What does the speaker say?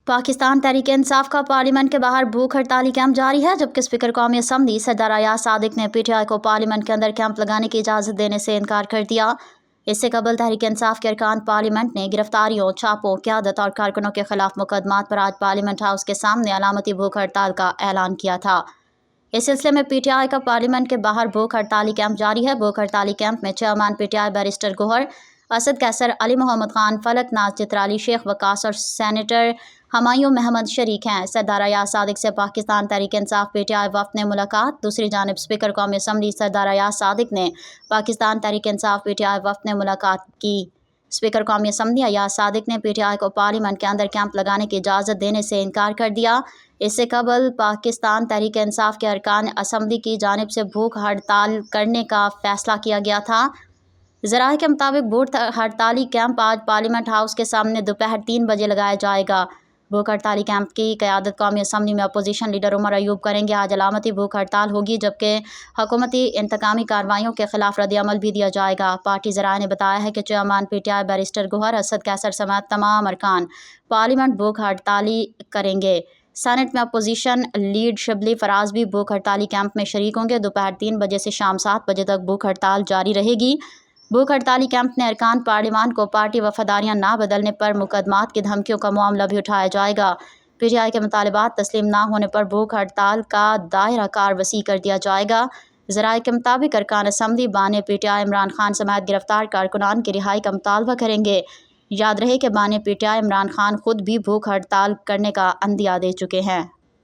पाकिस्तान तहरीक इंसाफ का पार्लियामेंट के बाहर भूख हड़ताली कैंप जारी है, जबकि स्पीकर कौमी असम्बली सरदार अयाज सादिक ने PTI को पार्लियामेंट के अंदर कैंप लगाने की इजाज़त देने से इनकार कर दिया। इससे कबल तहरीक इंसाफ के अरकान पार्लियामेंट ने गिरफ्तारियों, छापों, क़यादत और कारकुनों के खिलाफ मुकदमात पर आज पार्लियामेंट हाउस के सामने अलामती भूख हड़ताल का ऐलान किया था। इस सिलसिले में PTI का पार्लियामेंट के बाहर भूख हड़ताली कैंप जारी है। भूख हड़ताली कैंप में chairman PTI barrister Gohar, Asad Qaiser, Ali Mohammad Khan, Falak Naz Chitrali, Sheikh Waqas और सेनेटर हमायूं महमद शरीक हैं। सरदार अयाज सादिक से पाकिस्तान तहरीक इंसाफ PTI वफ़द ने मुलाकात। दूसरी जानिब स्पीकर कौमी असम्बली सरदार अयाज सादिक ने पाकिस्तान तहरीक इंसाफ PTI वफ़द ने मुलाकात की। स्पीकर कौमी असम्बली अयाज सादिक ने PTI को पार्लियामेंट के अंदर कैंप लगाने की इजाज़त देने से इनकार कर दिया। इससे कबल पाकिस्तान तहरीक इंसाफ के अरकान असम्बली की जानिब से भूख हड़ताल करने का फ़ैसला किया गया था। ज़राए के मुताबिक भूख हड़ताली कैंप आज पार्लियामेंट हाउस के सामने दोपहर 3 बजे लगाया जाएगा। भूख हड़ताली कैंप की क़यादत कौमी असम्बली में अपोजिशन लीडर उमर अयूब करेंगे। आज अलामती भूख हड़ताल होगी, जबकि हुकूमती इंतकामी कार्रवाइयों के खिलाफ रद्द-ए-अमल भी दिया जाएगा। पार्टी ज़राए ने बताया है कि chairman PTI barrister Gohar, Asad Qaiser समेत तमाम अरकान पार्लियामेंट भूख हड़ताली करेंगे। सेनेट में अपोजिशन लीड शिबली फराज भी भूख हड़ताली कैंप में शरीक होंगे। दोपहर 3 बजे से शाम 7 बजे तक भूख हड़ताल जारी रहेगी। भूख हड़ताली कैंप में अरकान पार्लियामान को पार्टी वफादारियाँ ना बदलने पर मुकदमात की धमकियों का मामला भी उठाया जाएगा। PTI के मुतालिबात तस्लीम ना होने पर भूख हड़ताल का दायरा कार वसी कर दिया जाएगा। ज़राए के मुताबिक अरकान असम्बली बाने PTI इमरान खान समेत गिरफ्तार कारकुनान की रिहाई का मुतालबा करेंगे। याद रहे कि बाने PTI इमरान खान खुद भी भूख हड़ताल करने का अंदिया दे चुके हैं।